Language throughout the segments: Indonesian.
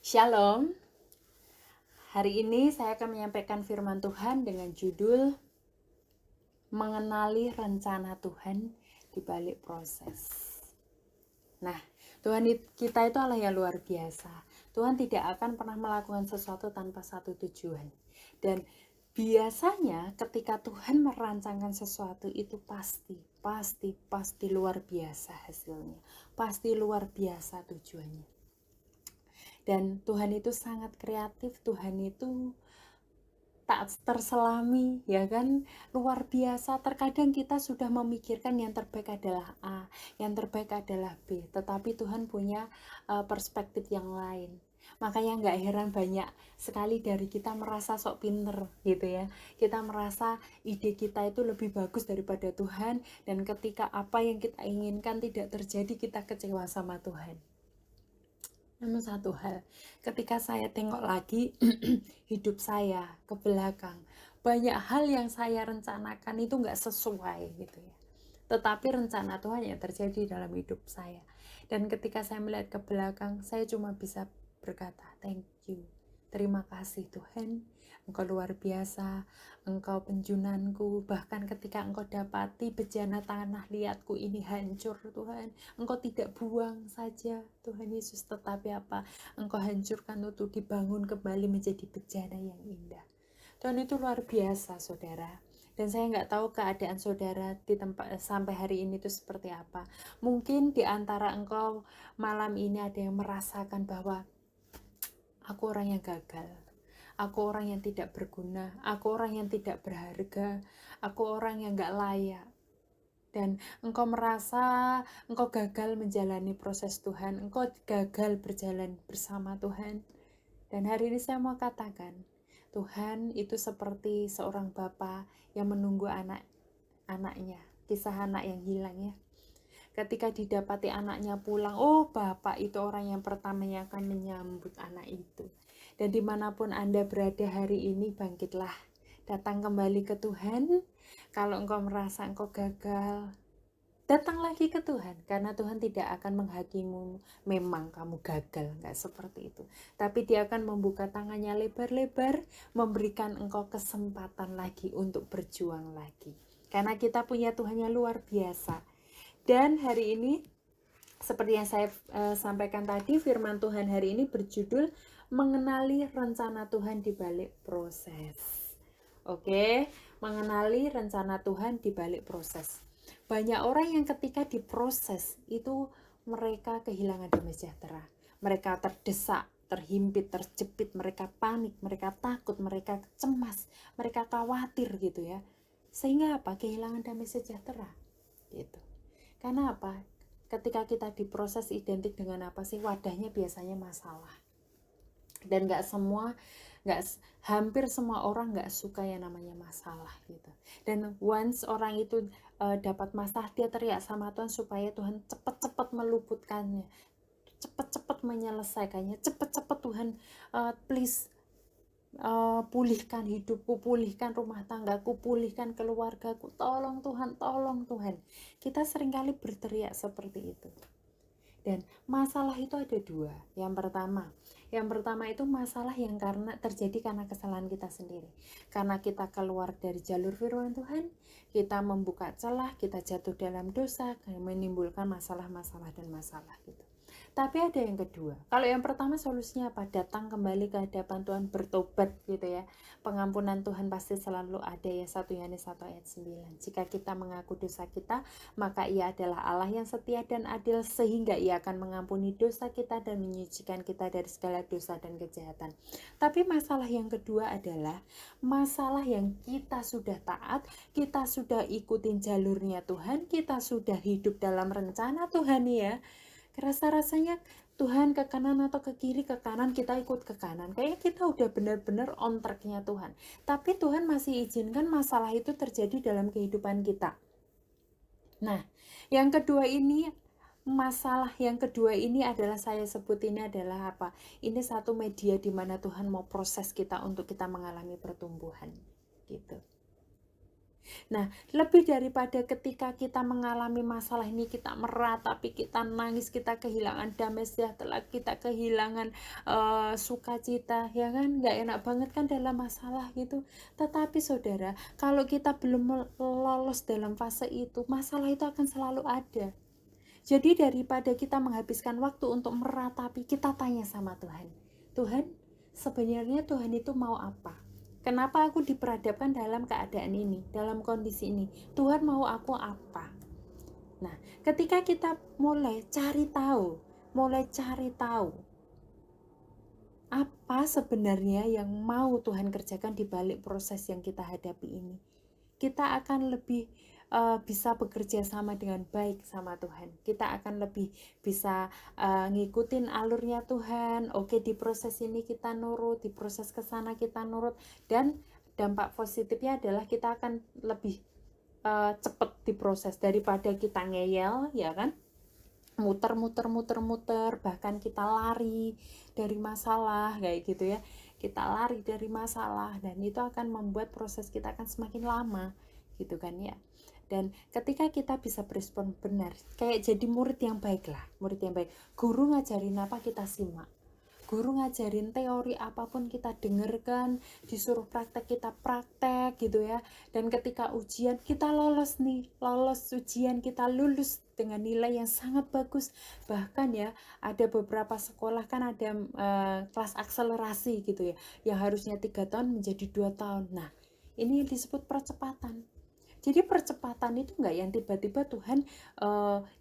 Shalom, hari ini saya akan menyampaikan firman Tuhan dengan judul Mengenali Rencana Tuhan di Balik Proses. Nah, Tuhan kita itu Allah yang luar biasa. Tuhan tidak akan pernah melakukan sesuatu tanpa satu tujuan. Dan biasanya ketika Tuhan merancangkan sesuatu itu pasti luar biasa hasilnya. Pasti luar biasa tujuannya. Dan Tuhan itu sangat kreatif, Tuhan itu tak terselami, ya kan, luar biasa. Terkadang kita sudah memikirkan yang terbaik adalah A, yang terbaik adalah B, tetapi Tuhan punya perspektif yang lain. Makanya nggak heran banyak sekali dari kita merasa sok pinter gitu ya. Kita merasa ide kita itu lebih bagus daripada Tuhan, dan ketika apa yang kita inginkan tidak terjadi, kita kecewa sama Tuhan. Namun satu hal, ketika saya tengok lagi hidup saya ke belakang, banyak hal yang saya rencanakan itu nggak sesuai gitu ya. Tetapi rencana Tuhan yang terjadi dalam hidup saya. Dan ketika saya melihat ke belakang, saya cuma bisa berkata, thank you. Terima kasih Tuhan, Engkau luar biasa, Engkau penjunanku. Bahkan ketika Engkau dapati bejana tanah liatku ini hancur Tuhan, Engkau tidak buang saja Tuhan Yesus, tetapi apa? Engkau hancurkan untuk dibangun kembali menjadi bejana yang indah. Tuhan itu luar biasa saudara. Dan saya nggak tahu keadaan saudara di tempat sampai hari ini itu seperti apa. Mungkin di antara engkau malam ini ada yang merasakan bahwa aku orang yang gagal, aku orang yang tidak berguna, aku orang yang tidak berharga, aku orang yang gak layak. Dan engkau merasa engkau gagal menjalani proses Tuhan, engkau gagal berjalan bersama Tuhan. Dan hari ini saya mau katakan, Tuhan itu seperti seorang bapa yang menunggu anak-anaknya, kisah anak yang hilang ya. Ketika didapati anaknya pulang, oh bapak itu orang yang pertama yang akan menyambut anak itu. Dan dimanapun Anda berada hari ini, bangkitlah, datang kembali ke Tuhan. Kalau engkau merasa engkau gagal, datang lagi ke Tuhan, karena Tuhan tidak akan menghakimimu memang kamu gagal, nggak seperti itu. Tapi Dia akan membuka tangannya lebar-lebar, memberikan engkau kesempatan lagi untuk berjuang lagi. Karena kita punya Tuhan yang luar biasa. Dan hari ini, seperti yang saya sampaikan tadi, firman Tuhan hari ini berjudul Mengenali Rencana Tuhan di Balik Proses. Oke, mengenali rencana Tuhan di balik proses. Banyak orang yang ketika diproses itu mereka kehilangan damai sejahtera. Mereka terdesak, terhimpit, terjepit, mereka panik, mereka takut, mereka cemas, mereka khawatir gitu ya. Sehingga apa? Kehilangan damai sejahtera gitu. Karena apa? Ketika kita diproses identik dengan apa sih? Wadahnya biasanya masalah. Dan hampir semua orang nggak suka yang namanya masalah gitu. Dan once orang itu dapat masalah, dia teriak sama Tuhan supaya Tuhan cepat-cepat meluputkannya, cepat-cepat menyelesaikannya, cepat-cepat Tuhan please pulihkan hidupku, pulihkan rumah tanggaku, pulihkan keluargaku, tolong Tuhan, tolong Tuhan. Kita seringkali berteriak seperti itu. Dan masalah itu ada dua. Yang pertama itu masalah yang terjadi karena kesalahan kita sendiri. Karena kita keluar dari jalur firman Tuhan, kita membuka celah, kita jatuh dalam dosa, menimbulkan masalah-masalah dan masalah gitu. Tapi ada yang kedua. Kalau yang pertama solusinya apa? Datang kembali ke hadapan Tuhan, bertobat gitu ya. Pengampunan Tuhan pasti selalu ada ya, 1 Yohanes 1 ayat 9. Jika kita mengaku dosa kita, maka Ia adalah Allah yang setia dan adil, sehingga Ia akan mengampuni dosa kita dan menyucikan kita dari segala dosa dan kejahatan. Tapi masalah yang kedua adalah masalah yang kita sudah taat, kita sudah ikutin jalurnya Tuhan, kita sudah hidup dalam rencana Tuhan ya. Rasa-rasanya Tuhan ke kanan atau ke kiri, ke kanan kita ikut ke kanan. Kayaknya kita udah benar-benar on track-nya Tuhan. Tapi Tuhan masih izinkan masalah itu terjadi dalam kehidupan kita. Nah, masalah yang kedua ini adalah, saya sebut ini adalah apa? Ini satu media di mana Tuhan mau proses kita untuk kita mengalami pertumbuhan gitu. Nah, lebih daripada ketika kita mengalami masalah ini, kita meratapi, kita nangis, kita kehilangan damai sejahtera, kita kehilangan sukacita, ya kan? Nggak enak banget kan dalam masalah gitu. Tetapi saudara, kalau kita belum lolos dalam fase itu, masalah itu akan selalu ada. Jadi daripada kita menghabiskan waktu untuk meratapi, kita tanya sama Tuhan. Tuhan, sebenarnya Tuhan itu mau apa? Kenapa aku diperhadapkan dalam keadaan ini, dalam kondisi ini? Tuhan mau aku apa? Nah, ketika kita mulai cari tahu apa sebenarnya yang mau Tuhan kerjakan di balik proses yang kita hadapi ini, kita akan lebih bisa bekerja sama dengan baik sama Tuhan. Kita akan lebih bisa ngikutin alurnya Tuhan. Oke, di proses ini kita nurut, di proses kesana kita nurut, dan dampak positifnya adalah kita akan lebih cepet diproses daripada kita ngeyel, ya kan? Muter, bahkan kita lari dari masalah kayak gitu ya. Kita lari dari masalah, dan itu akan membuat proses kita akan semakin lama gitu kan ya. Dan ketika kita bisa berespon benar, kayak jadi murid yang baik lah, murid yang baik. Guru ngajarin apa kita simak, guru ngajarin teori apapun kita dengarkan, disuruh praktek kita praktek gitu ya. Dan ketika ujian kita lolos nih, lolos ujian, kita lulus dengan nilai yang sangat bagus. Bahkan ya, ada beberapa sekolah kan ada kelas akselerasi gitu ya, yang harusnya 3 tahun menjadi 2 tahun. Nah, ini disebut percepatan. Jadi percepatan itu enggak yang tiba-tiba Tuhan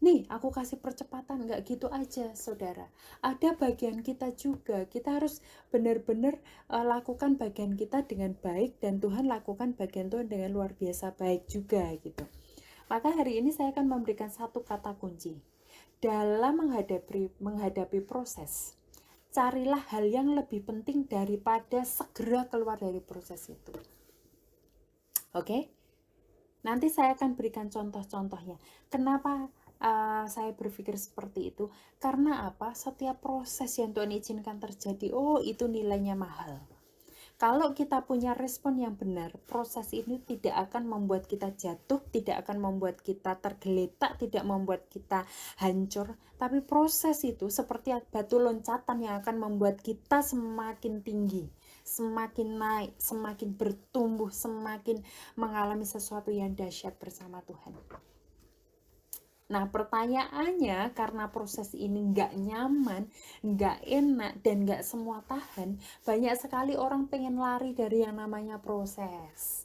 nih aku kasih percepatan, enggak gitu aja saudara. Ada bagian kita juga, kita harus benar-benar lakukan bagian kita dengan baik, dan Tuhan lakukan bagian Tuhan dengan luar biasa baik juga gitu. Maka hari ini saya akan memberikan satu kata kunci dalam menghadapi proses. Carilah hal yang lebih penting daripada segera keluar dari proses itu. Oke? Nanti saya akan berikan contoh-contohnya. Kenapa saya berpikir seperti itu? Karena apa? Setiap proses yang Tuhan izinkan terjadi, itu nilainya mahal. Kalau kita punya respon yang benar, proses ini tidak akan membuat kita jatuh, tidak akan membuat kita tergeletak, tidak membuat kita hancur. Tapi proses itu seperti batu loncatan yang akan membuat kita semakin tinggi, semakin naik, semakin bertumbuh, semakin mengalami sesuatu yang dahsyat bersama Tuhan. Nah, pertanyaannya, karena proses ini nggak nyaman, nggak enak, dan nggak semua tahan, banyak sekali orang pengen lari dari yang namanya proses.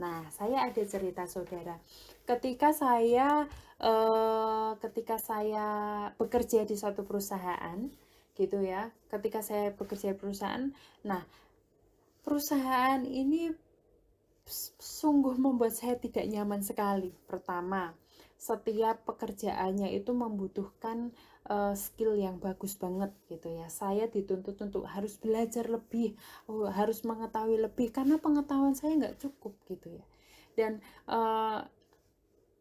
Nah, saya ada cerita saudara. Ketika saya bekerja di suatu perusahaan, gitu ya. Ketika saya bekerja di perusahaan, nah perusahaan ini sungguh membuat saya tidak nyaman sekali. Pertama, setiap pekerjaannya itu membutuhkan skill yang bagus banget gitu ya. Saya dituntut untuk harus belajar lebih, harus mengetahui lebih, karena pengetahuan saya nggak cukup gitu ya. Dan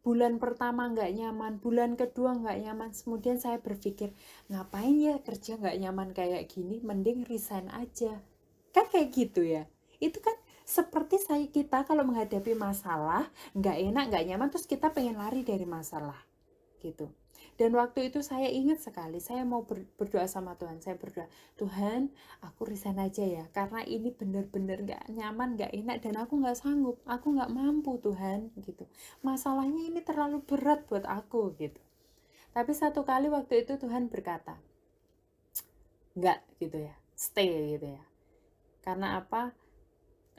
bulan pertama nggak nyaman, bulan kedua nggak nyaman, kemudian saya berpikir, ngapain ya kerja nggak nyaman kayak gini, mending resign aja. Kan kayak gitu ya. Itu kan seperti kita kalau menghadapi masalah nggak enak, nggak nyaman, terus kita pengen lari dari masalah gitu. Dan waktu itu saya ingat sekali, saya mau berdoa sama Tuhan. Saya berdoa, Tuhan, aku resign aja ya, karena ini benar-benar nggak nyaman, nggak enak, dan aku nggak sanggup, aku nggak mampu Tuhan gitu. Masalahnya ini terlalu berat buat aku gitu. Tapi satu kali waktu itu Tuhan berkata, nggak gitu ya, stay gitu ya. Karena apa?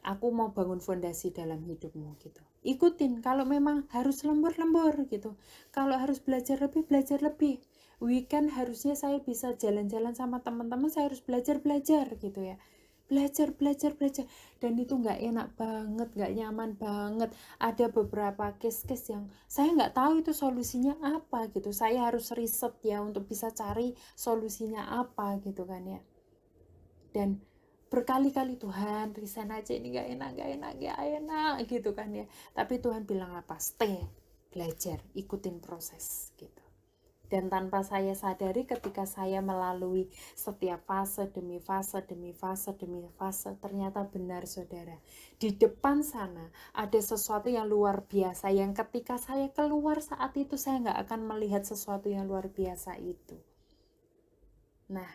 Aku mau bangun fondasi dalam hidupmu gitu. Ikutin, kalau memang harus lembur gitu. Kalau harus belajar lebih. Weekend harusnya saya bisa jalan-jalan sama teman-teman, saya harus belajar gitu ya. Belajar. Dan itu nggak enak banget, nggak nyaman banget. Ada beberapa case-case yang saya nggak tahu itu solusinya apa gitu. Saya harus riset ya untuk bisa cari solusinya apa gitu kan ya. Dan berkali-kali, Tuhan resign aja, ini gak enak gitu kan ya. Tapi Tuhan bilang apa? Stay, belajar, ikutin proses gitu. Dan tanpa saya sadari, ketika saya melalui setiap fase demi fase demi fase demi fase, ternyata benar saudara, di depan sana ada sesuatu yang luar biasa, yang ketika saya keluar saat itu saya nggak akan melihat sesuatu yang luar biasa itu. Nah,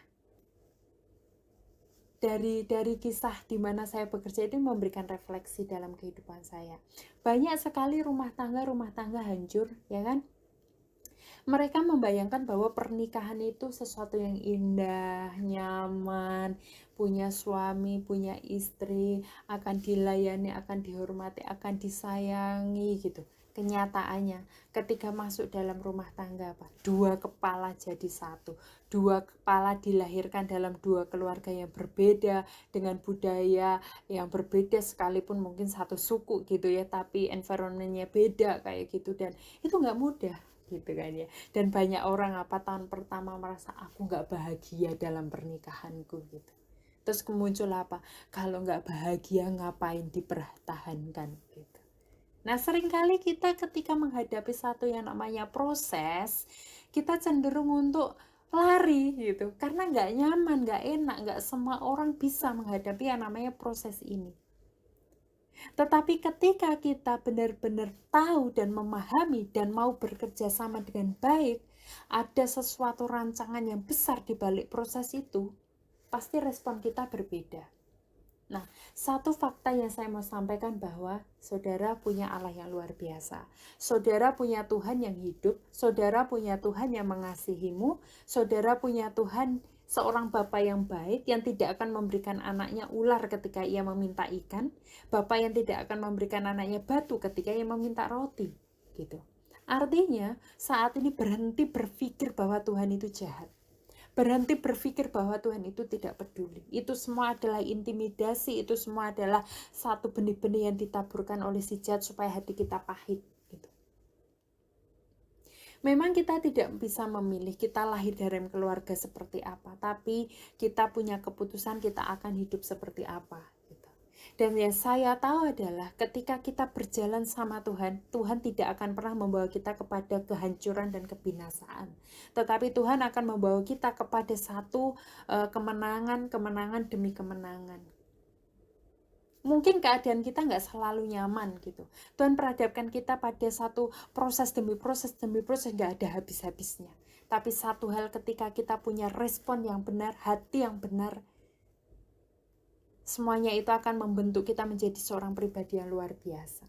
dari kisah di mana saya bekerja itu memberikan refleksi dalam kehidupan saya. Banyak sekali rumah tangga hancur, ya kan? Mereka membayangkan bahwa pernikahan itu sesuatu yang indah, nyaman, punya suami, punya istri, akan dilayani, akan dihormati, akan disayangi gitu. Kenyataannya ketika masuk dalam rumah tangga, dua kepala jadi satu, dua kepala dilahirkan dalam dua keluarga yang berbeda, dengan budaya yang berbeda, sekalipun mungkin satu suku gitu ya, tapi environmentnya beda kayak gitu, dan itu nggak mudah gitu kan ya. Dan banyak orang tahun pertama merasa aku nggak bahagia dalam pernikahanku gitu. Terus muncul kalau nggak bahagia ngapain dipertahankan gitu. Nah, seringkali kita ketika menghadapi satu yang namanya proses, kita cenderung untuk lari gitu, karena nggak nyaman, nggak enak, nggak semua orang bisa menghadapi yang namanya proses ini. Tetapi ketika kita benar-benar tahu dan memahami dan mau bekerja sama dengan baik, ada sesuatu rancangan yang besar di balik proses itu, pasti respon kita berbeda. Nah, satu fakta yang saya mau sampaikan bahwa saudara punya Allah yang luar biasa. Saudara punya Tuhan yang hidup, saudara punya Tuhan yang mengasihimu, saudara punya Tuhan seorang bapa yang baik yang tidak akan memberikan anaknya ular ketika ia meminta ikan, bapa yang tidak akan memberikan anaknya batu ketika ia meminta roti, gitu. Artinya, saat ini berhenti berpikir bahwa Tuhan itu jahat. Berhenti berpikir bahwa Tuhan itu tidak peduli. Itu semua adalah intimidasi, itu semua adalah satu benih-benih yang ditaburkan oleh si jahat supaya hati kita pahit. Gitu. Memang kita tidak bisa memilih kita lahir dari keluarga seperti apa, tapi kita punya keputusan kita akan hidup seperti apa. Gitu. Dan yang saya tahu adalah ketika kita berjalan sama Tuhan, Tuhan tidak akan pernah membawa kita kepada kehancuran dan kebinasaan. Tetapi Tuhan akan membawa kita kepada satu kemenangan demi kemenangan. Mungkin keadaan kita nggak selalu nyaman gitu. Tuhan perhadapkan kita pada satu proses demi proses nggak ada habis-habisnya. Tapi satu hal, ketika kita punya respon yang benar, hati yang benar, semuanya itu akan membentuk kita menjadi seorang pribadi yang luar biasa.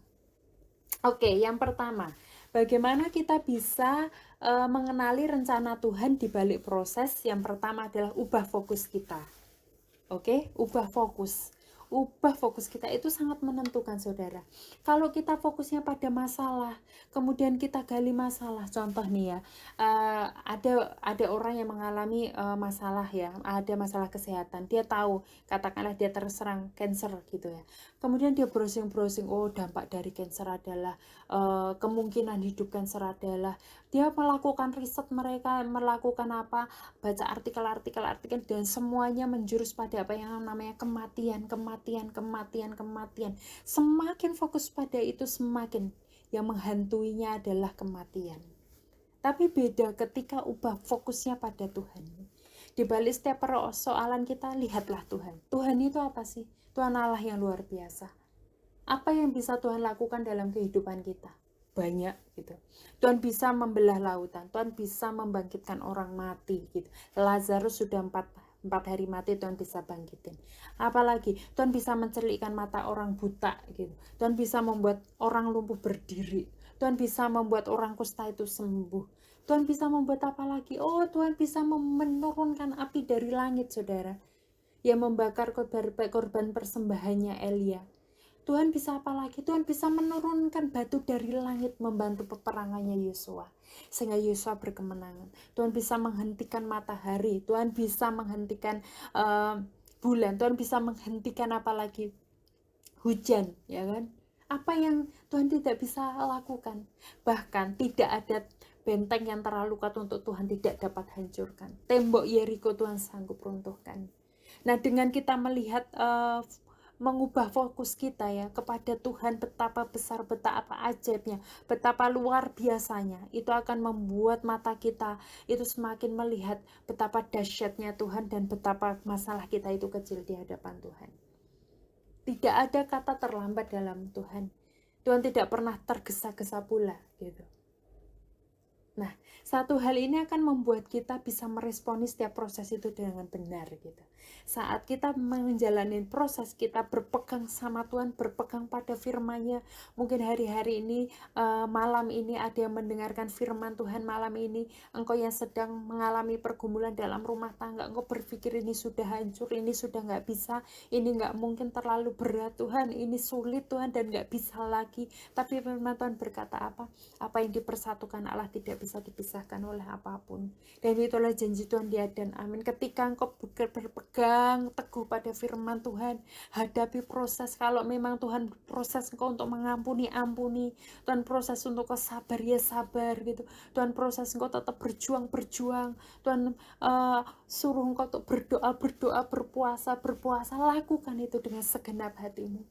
Oke, yang pertama, bagaimana kita bisa mengenali rencana Tuhan di balik proses? Yang pertama adalah ubah fokus kita. Oke, ubah fokus. Ubah fokus kita itu sangat menentukan saudara. Kalau kita fokusnya pada masalah, kemudian kita gali masalah, contoh nih ya, ada orang yang mengalami masalah ya, ada masalah kesehatan, dia tahu, katakanlah dia terserang cancer gitu ya, kemudian dia browsing, oh dampak dari cancer adalah kemungkinan hidup cancer adalah, dia melakukan riset, mereka melakukan baca artikel, dan semuanya menjurus pada apa yang namanya kematian. Semakin fokus pada itu, semakin yang menghantuinya adalah kematian. Tapi beda ketika ubah fokusnya pada Tuhan. Di balik setiap persoalan kita, lihatlah Tuhan. Tuhan itu apa sih? Tuhan Allah yang luar biasa. Apa yang bisa Tuhan lakukan dalam kehidupan kita? Banyak gitu. Tuhan bisa membelah lautan, Tuhan bisa membangkitkan orang mati gitu. Lazarus sudah 4 hari mati, Tuhan bisa bangkitin. Apalagi Tuhan bisa mencelikkan mata orang buta gitu. Tuhan bisa membuat orang lumpuh berdiri. Tuhan bisa membuat orang kusta itu sembuh. Tuhan bisa membuat apa lagi? Oh, Tuhan bisa menurunkan api dari langit, saudara, yang membakar korban persembahannya Elia. Tuhan bisa apa lagi? Tuhan bisa menurunkan batu dari langit membantu peperangannya Yosua, sehingga Yosua berkemenangan. Tuhan bisa menghentikan matahari, Tuhan bisa menghentikan bulan, Tuhan bisa menghentikan apa lagi? Hujan, ya kan? Apa yang Tuhan tidak bisa lakukan? Bahkan tidak ada benteng yang terlalu kuat untuk Tuhan tidak dapat hancurkan. Tembok Yeriko Tuhan sanggup runtuhkan. Nah, dengan kita melihat mengubah fokus kita ya kepada Tuhan, betapa besar, betapa ajaibnya, betapa luar biasanya. Itu akan membuat mata kita itu semakin melihat betapa dahsyatnya Tuhan dan betapa masalah kita itu kecil di hadapan Tuhan. Tidak ada kata terlambat dalam Tuhan. Tuhan tidak pernah tergesa-gesa pula gitu. Nah, satu hal ini akan membuat kita bisa meresponi setiap proses itu dengan benar gitu. Saat kita menjalani proses, kita berpegang sama Tuhan, berpegang pada firman-Nya. Mungkin hari-hari ini, malam ini ada yang mendengarkan firman Tuhan malam ini. Engkau yang sedang mengalami pergumulan dalam rumah tangga, engkau berpikir ini sudah hancur, ini sudah nggak bisa, ini nggak mungkin, terlalu berat Tuhan, ini sulit Tuhan dan nggak bisa lagi. Tapi firman Tuhan berkata apa? Apa yang dipersatukan Allah tidak bisa dipisahkan oleh apapun. Dan itulah janji Tuhan dia dan amin. Ketika engkau berpegang teguh pada firman Tuhan, hadapi proses. Kalau memang Tuhan proses engkau untuk mengampuni, ampuni. Tuhan proses untuk kau sabar, ya sabar gitu. Tuhan proses engkau tetap berjuang. Tuhan suruh engkau untuk berdoa, berpuasa. Lakukan itu dengan segenap hatimu.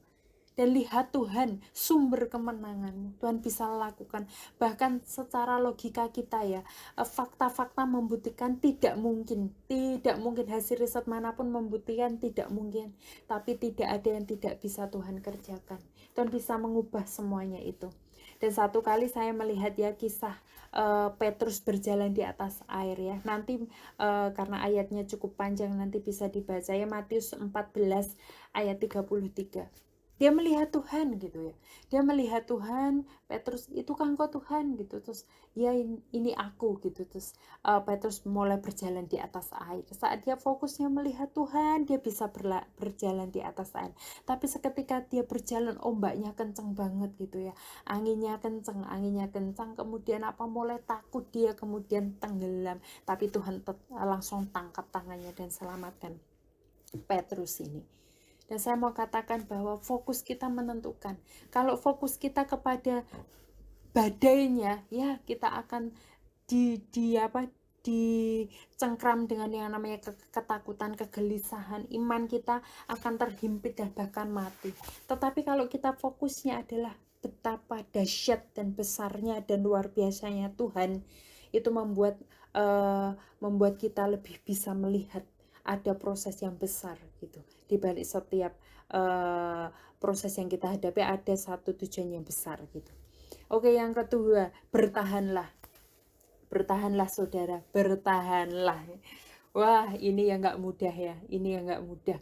Dan lihat Tuhan, sumber kemenanganmu. Tuhan bisa lakukan. Bahkan secara logika kita ya, fakta-fakta membuktikan tidak mungkin. Tidak mungkin, hasil riset manapun membuktikan tidak mungkin. Tapi tidak ada yang tidak bisa Tuhan kerjakan. Tuhan bisa mengubah semuanya itu. Dan satu kali saya melihat ya kisah Petrus berjalan di atas air ya. Nanti karena ayatnya cukup panjang, nanti bisa dibaca ya, Matius 14 ayat 33. Dia melihat Tuhan gitu ya. Dia melihat Tuhan, Petrus, itu kan kau Tuhan gitu. Terus ya ini aku gitu. Terus Petrus mulai berjalan di atas air. Saat dia fokusnya melihat Tuhan, dia bisa berjalan di atas air. Tapi seketika dia berjalan, ombaknya kenceng banget gitu ya. Anginnya kencang. Kemudian mulai takut dia, kemudian tenggelam. Tapi Tuhan langsung tangkap tangannya dan selamatkan Petrus ini. Dan saya mau katakan bahwa fokus kita menentukan. Kalau fokus kita kepada badainya, ya kita akan dicengkram dengan yang namanya ketakutan, kegelisahan. Iman kita akan terhimpit dan bahkan mati. Tetapi kalau kita fokusnya adalah betapa dahsyat dan besarnya dan luar biasanya Tuhan, itu membuat kita lebih bisa melihat ada proses yang besar gitu. Di balik setiap proses yang kita hadapi ada satu tujuan yang besar gitu. Oke, yang kedua, bertahanlah. Bertahanlah saudara, bertahanlah. Wah, ini yang nggak mudah ya, ini yang nggak mudah.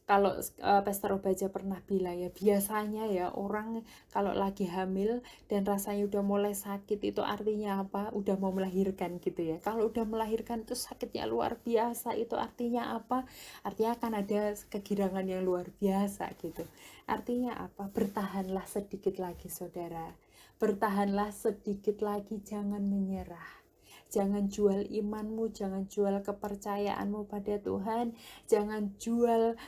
Kalau Pastor Obaja pernah bilang ya, biasanya ya orang kalau lagi hamil dan rasanya udah mulai sakit, itu artinya apa? Udah mau melahirkan gitu ya. Kalau udah melahirkan itu sakitnya luar biasa, itu artinya apa? Artinya akan ada kegirangan yang luar biasa gitu. Artinya apa? Bertahanlah sedikit lagi saudara. Bertahanlah sedikit lagi, jangan menyerah. Jangan jual imanmu, jangan jual kepercayaanmu pada Tuhan, jangan jual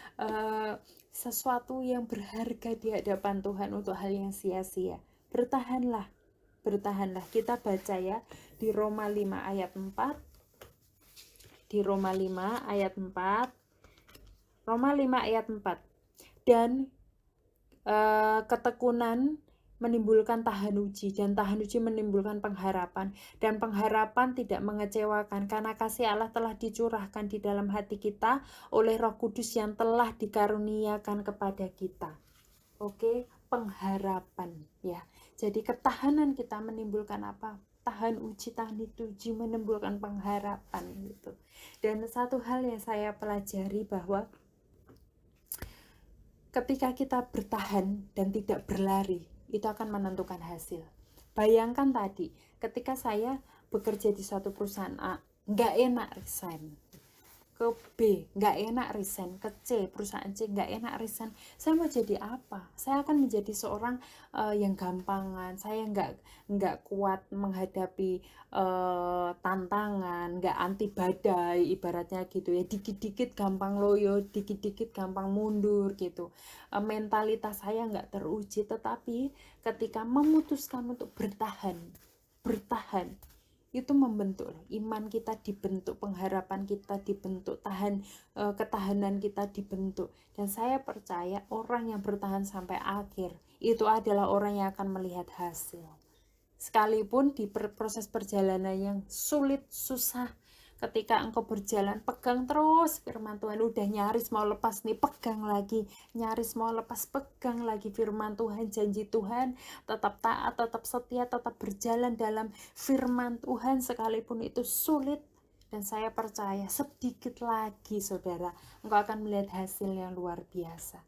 sesuatu yang berharga di hadapan Tuhan untuk hal yang sia-sia. Bertahanlah, bertahanlah. Kita baca ya di Roma 5 ayat 4. Di Roma 5 ayat 4. Roma 5 ayat 4. Dan ketekunan menimbulkan tahan uji, dan tahan uji menimbulkan pengharapan, dan pengharapan tidak mengecewakan karena kasih Allah telah dicurahkan di dalam hati kita oleh Roh Kudus yang telah dikaruniakan kepada kita. Oke, pengharapan ya. Jadi ketahanan kita menimbulkan apa? Tahan uji menimbulkan pengharapan gitu. Dan satu hal yang saya pelajari bahwa ketika kita bertahan dan tidak berlari, itu akan menentukan hasil. Bayangkan tadi, ketika saya bekerja di suatu perusahaan A, nggak enak resign. Ke B, nggak enak resign. Ke C, perusahaan C, nggak enak resign. Saya mau jadi apa? Saya akan menjadi seorang yang gampangan. Saya nggak kuat menghadapi tantangan, nggak anti badai, ibaratnya gitu ya. Dikit-dikit gampang loyo, dikit-dikit gampang mundur gitu. Mentalitas saya nggak teruji. Tetapi ketika memutuskan untuk bertahan, itu membentuk iman kita, dibentuk pengharapan kita, dibentuk ketahanan kita dibentuk. Dan saya percaya orang yang bertahan sampai akhir itu adalah orang yang akan melihat hasil. Sekalipun di proses perjalanan yang sulit, susah, ketika engkau berjalan, pegang terus firman Tuhan. Udah nyaris mau lepas nih, pegang lagi. Nyaris mau lepas, pegang lagi firman Tuhan, janji Tuhan. Tetap taat, tetap setia, tetap berjalan dalam firman Tuhan sekalipun itu sulit. Dan saya percaya sedikit lagi saudara, engkau akan melihat hasil yang luar biasa.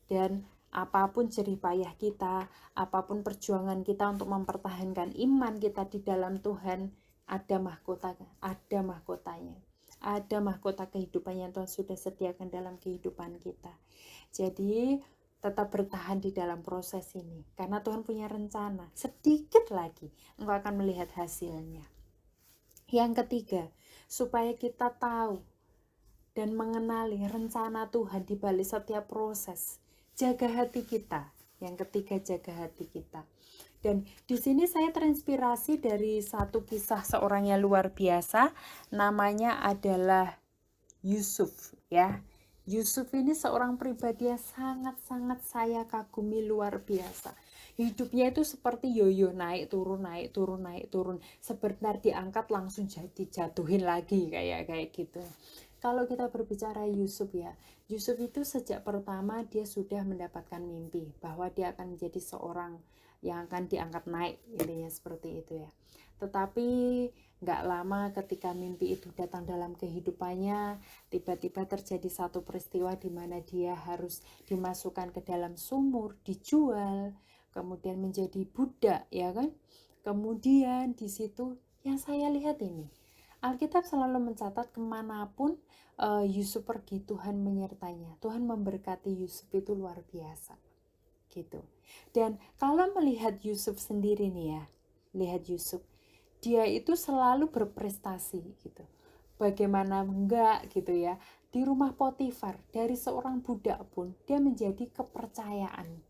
Dan apapun jerih payah kita, apapun perjuangan kita untuk mempertahankan iman kita di dalam Tuhan, ada mahkotanya, ada mahkota kehidupan yang Tuhan sudah sediakan dalam kehidupan kita. Jadi tetap bertahan di dalam proses ini, karena Tuhan punya rencana. Sedikit lagi engkau akan melihat hasilnya. Yang ketiga, supaya kita tahu dan mengenali rencana Tuhan di balik setiap proses, jaga hati kita. Yang ketiga, jaga hati kita. Dan di sini saya terinspirasi dari satu kisah seorang yang luar biasa, namanya adalah Yusuf, ya. Yusuf ini seorang pribadi yang sangat-sangat saya kagumi, luar biasa. Hidupnya itu seperti yoyo, naik turun, naik turun, naik turun. Sebentar diangkat langsung jatuhin lagi kayak gitu. Kalau kita berbicara Yusuf, ya, Yusuf itu sejak pertama dia sudah mendapatkan mimpi bahwa dia akan menjadi seorang yang akan diangkat naik, intinya seperti itu, ya. Tetapi gak lama ketika mimpi itu datang dalam kehidupannya, tiba-tiba terjadi satu peristiwa di mana dia harus dimasukkan ke dalam sumur, dijual, kemudian menjadi budak, ya kan. Kemudian di situ yang saya lihat ini, Alkitab selalu mencatat kemanapun Yusuf pergi, Tuhan menyertainya. Tuhan memberkati Yusuf itu luar biasa, gitu. Dan kalau melihat Yusuf sendiri nih, ya, lihat Yusuf, dia itu selalu berprestasi, gitu. Bagaimana enggak, gitu ya, di rumah Potifar, dari seorang budak pun dia menjadi kepercayaan.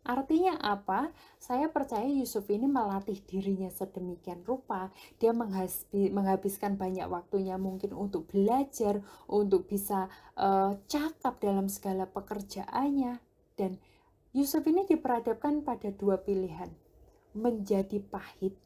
Artinya apa? Saya percaya Yusuf ini melatih dirinya sedemikian rupa. Dia menghabiskan banyak waktunya mungkin untuk belajar, untuk bisa cakap dalam segala pekerjaannya. Dan Yusuf ini diperhadapkan pada dua pilihan, menjadi pahit,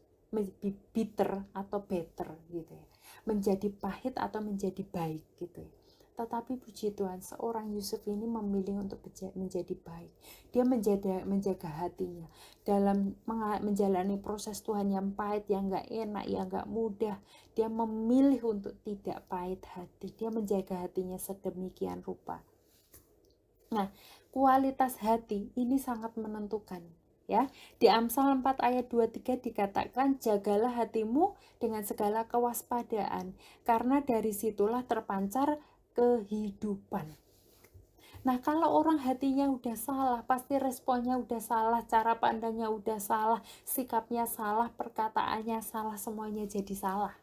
bitter atau better, gitu ya. Menjadi pahit atau menjadi baik, gitu ya. Tetapi puji Tuhan, seorang Yusuf ini memilih untuk menjadi baik. Dia menjaga hatinya dalam menjalani proses Tuhan yang pahit, yang gak enak, yang gak mudah. Dia memilih untuk tidak pahit hati. Dia menjaga hatinya sedemikian rupa. Nah, kualitas hati ini sangat menentukan, ya. Di Amsal 4 ayat 23 dikatakan, jagalah hatimu dengan segala kewaspadaan, karena dari situlah terpancar kehidupan. Nah, kalau orang hatinya udah salah, pasti responnya udah salah, cara pandangnya udah salah, sikapnya salah, perkataannya salah, semuanya jadi salah.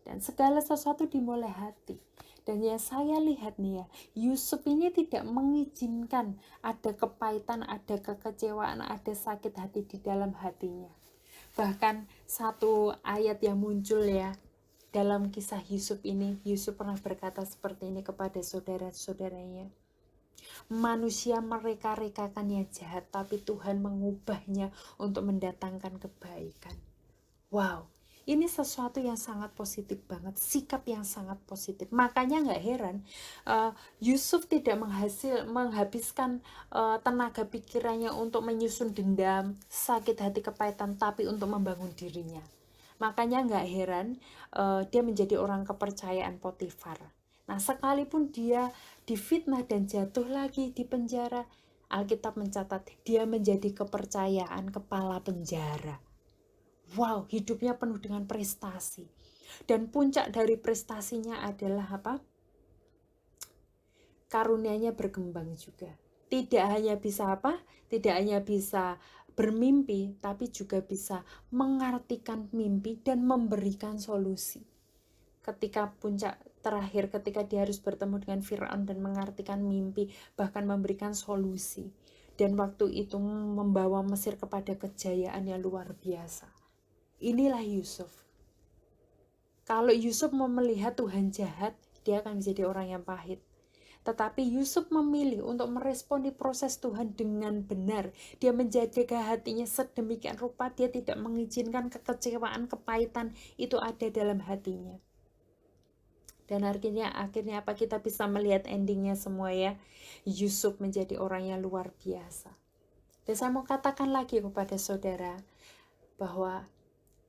Dan segala sesuatu dimulai hati. Dan yang saya lihat nih, ya, Yusuf ini tidak mengizinkan ada kepahitan, ada kekecewaan, ada sakit hati di dalam hatinya. Bahkan satu ayat yang muncul, ya, dalam kisah Yusuf ini, Yusuf pernah berkata seperti ini kepada saudara-saudaranya. Manusia mereka-rekakan yang jahat, tapi Tuhan mengubahnya untuk mendatangkan kebaikan. Wow, ini sesuatu yang sangat positif banget, sikap yang sangat positif. Makanya gak heran Yusuf tidak menghabiskan tenaga pikirannya untuk menyusun dendam, sakit hati, kepahitan, tapi untuk membangun dirinya. Makanya gak heran dia menjadi orang kepercayaan Potifar. Nah, sekalipun dia difitnah dan jatuh lagi di penjara, Alkitab mencatat dia menjadi kepercayaan kepala penjara. Wow, hidupnya penuh dengan prestasi. Dan puncak dari prestasinya adalah apa? Karunia-Nya berkembang juga. Tidak hanya bisa apa? Tidak hanya bisa bermimpi, tapi juga bisa mengartikan mimpi dan memberikan solusi. Ketika puncak terakhir, ketika dia harus bertemu dengan Firaun dan mengartikan mimpi, bahkan memberikan solusi. Dan waktu itu membawa Mesir kepada kejayaan yang luar biasa. Inilah Yusuf. Kalau Yusuf mau melihat Tuhan jahat, dia akan menjadi orang yang pahit. Tetapi Yusuf memilih untuk meresponi proses Tuhan dengan benar. Dia menjaga hatinya sedemikian rupa, dia tidak mengizinkan kekecewaan, kepahitan itu ada dalam hatinya. Dan akhirnya apa, kita bisa melihat endingnya semua ya. Yusuf menjadi orang yang luar biasa. Dan saya mau katakan lagi kepada saudara, bahwa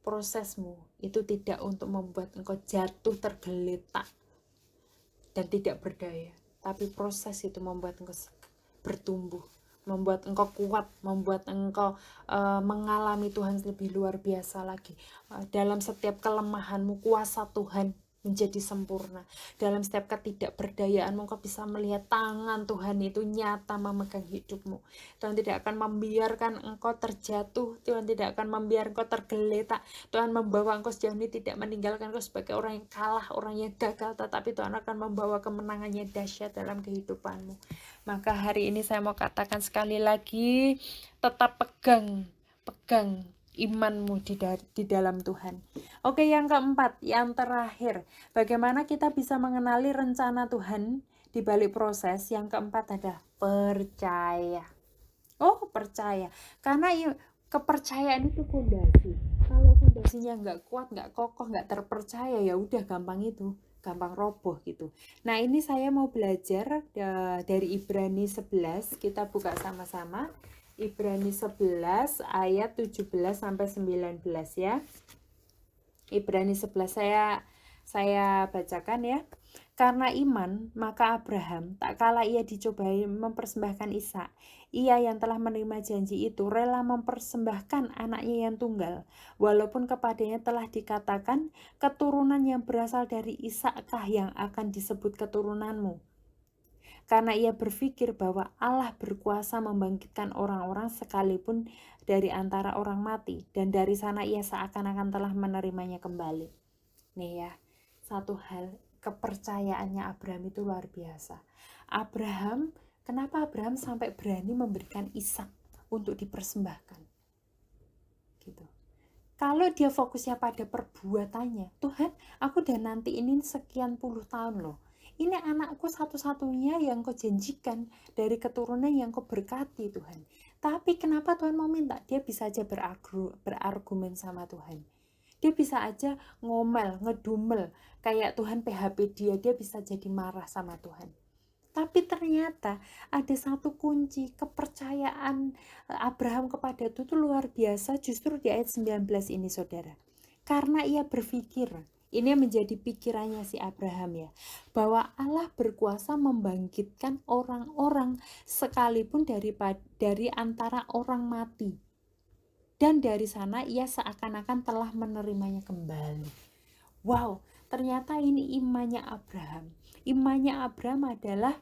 prosesmu itu tidak untuk membuat engkau jatuh tergeletak dan tidak berdaya. Tapi proses itu membuat engkau bertumbuh, membuat engkau kuat, membuat engkau mengalami Tuhan lebih luar biasa lagi. Dalam setiap kelemahanmu, kuasa Tuhan menjadi sempurna. Dalam setiap ketidakberdayaanmu, engkau bisa melihat tangan Tuhan itu nyata memegang hidupmu. Tuhan tidak akan membiarkan engkau terjatuh. Tuhan tidak akan membiarkan engkau tergeletak. Tuhan membawa engkau sejauh ini, tidak meninggalkan engkau sebagai orang yang kalah, orang yang gagal, tetapi Tuhan akan membawa kemenangannya dahsyat dalam kehidupanmu. Maka hari ini saya mau katakan sekali lagi, tetap pegang imanmu di dalam Tuhan. Oke, yang keempat, yang terakhir, bagaimana kita bisa mengenali rencana Tuhan di balik proses? Yang keempat adalah percaya. Percaya. Karena kepercayaan itu fondasi. Kalau fondasinya nggak kuat, nggak kokoh, nggak terpercaya, ya udah gampang roboh gitu. Nah, ini saya mau belajar dari Ibrani 11, kita buka sama-sama. Ibrani 11 ayat 17 sampai 19 ya. Ibrani 11 saya bacakan ya. Karena iman, maka Abraham tak kala ia dicobai mempersembahkan Ishak, ia yang telah menerima janji itu rela mempersembahkan anaknya yang tunggal, walaupun kepadanya telah dikatakan, keturunan yang berasal dari Ishakkah yang akan disebut keturunanmu. Karena ia berpikir bahwa Allah berkuasa membangkitkan orang-orang sekalipun dari antara orang mati, dan dari sana ia seakan-akan telah menerimanya kembali. Nih ya, satu hal, kepercayaannya Abraham itu luar biasa. Kenapa Abraham sampai berani memberikan Ishak untuk dipersembahkan? Gitu. Kalau dia fokusnya pada perbuatannya, Tuhan, aku udah nanti ini sekian puluh tahun loh. Ini anakku satu-satunya yang kau janjikan dari keturunan yang kau berkati, Tuhan. Tapi kenapa Tuhan mau minta? Dia bisa aja berargumen sama Tuhan. Dia bisa aja ngomel, ngedumel. Kayak Tuhan PHP dia bisa jadi marah sama Tuhan. Tapi ternyata ada satu kunci kepercayaan Abraham kepada Tuhan itu luar biasa, justru di ayat 19 ini saudara. Karena ia berpikir, ini menjadi pikirannya si Abraham ya, bahwa Allah berkuasa membangkitkan orang-orang sekalipun dari antara orang mati. Dan dari sana ia seakan-akan telah menerimanya kembali. Wow, ternyata ini imannya Abraham. Imannya Abraham adalah,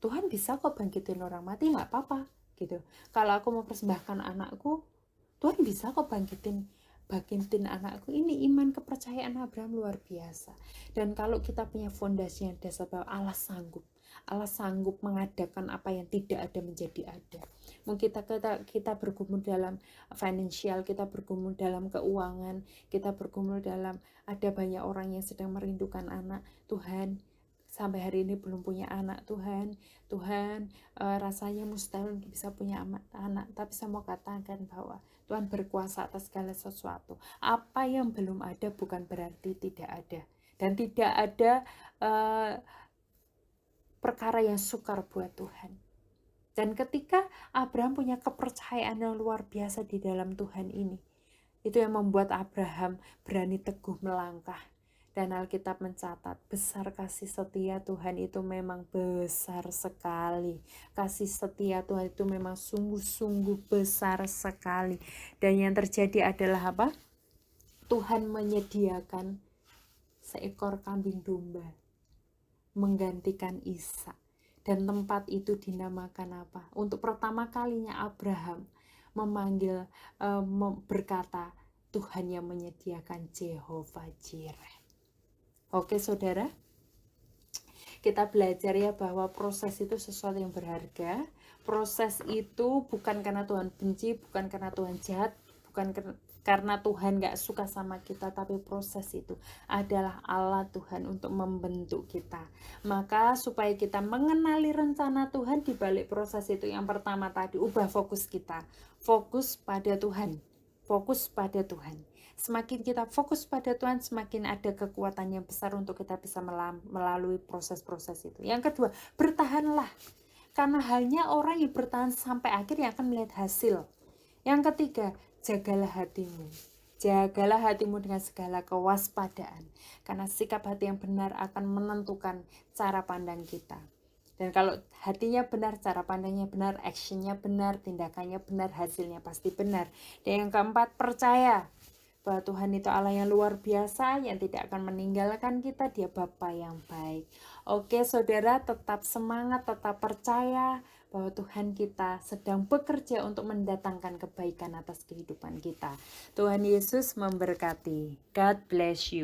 Tuhan bisa kok bangkitin orang mati, nggak apa-apa gitu. Kalau aku mau persembahkan anakku, Tuhan bisa kok bangkitin anakku. Ini iman kepercayaan Abraham luar biasa. Dan kalau kita punya fondasi yang dasar bahwa Allah sanggup mengadakan apa yang tidak ada menjadi ada. Mungkin kita bergumul dalam financial, kita bergumul dalam keuangan, kita bergumul dalam, ada banyak orang yang sedang merindukan anak. Tuhan, sampai hari ini belum punya anak, Tuhan rasanya mustahil bisa punya anak. Tapi saya mau katakan bahwa Tuhan berkuasa atas segala sesuatu. Apa yang belum ada bukan berarti tidak ada, dan tidak ada perkara yang sukar buat Tuhan. Dan ketika Abraham punya kepercayaan yang luar biasa di dalam Tuhan ini, itu yang membuat Abraham berani teguh melangkah. Dan Alkitab mencatat, besar kasih setia Tuhan itu memang besar sekali. Kasih setia Tuhan itu memang sungguh-sungguh besar sekali. Dan yang terjadi adalah apa? Tuhan menyediakan seekor kambing domba menggantikan Ishak. Dan tempat itu dinamakan apa? Untuk pertama kalinya Abraham memanggil, berkata, Tuhan yang menyediakan, Jehovah Jireh. Oke saudara, kita belajar ya bahwa proses itu sesuatu yang berharga. Proses itu bukan karena Tuhan benci, bukan karena Tuhan jahat, bukan karena Tuhan gak suka sama kita, tapi proses itu adalah Allah Tuhan untuk membentuk kita. Maka supaya kita mengenali rencana Tuhan di balik proses itu, yang pertama tadi, ubah fokus kita. Fokus pada Tuhan. Fokus pada Tuhan. Semakin kita fokus pada Tuhan, semakin ada kekuatan yang besar untuk kita bisa melalui proses-proses itu. Yang kedua, bertahanlah. Karena hanya orang yang bertahan sampai akhir yang akan melihat hasil. Yang ketiga, jagalah hatimu. Jagalah hatimu dengan segala kewaspadaan. Karena sikap hati yang benar akan menentukan cara pandang kita. Dan kalau hatinya benar, cara pandangnya benar, actionnya benar, tindakannya benar, hasilnya pasti benar. Dan yang keempat, percaya bahwa Tuhan itu Allah yang luar biasa, yang tidak akan meninggalkan kita. Dia Bapa yang baik. Oke saudara, tetap semangat, tetap percaya bahwa Tuhan kita sedang bekerja untuk mendatangkan kebaikan atas kehidupan kita. Tuhan Yesus memberkati. God bless you.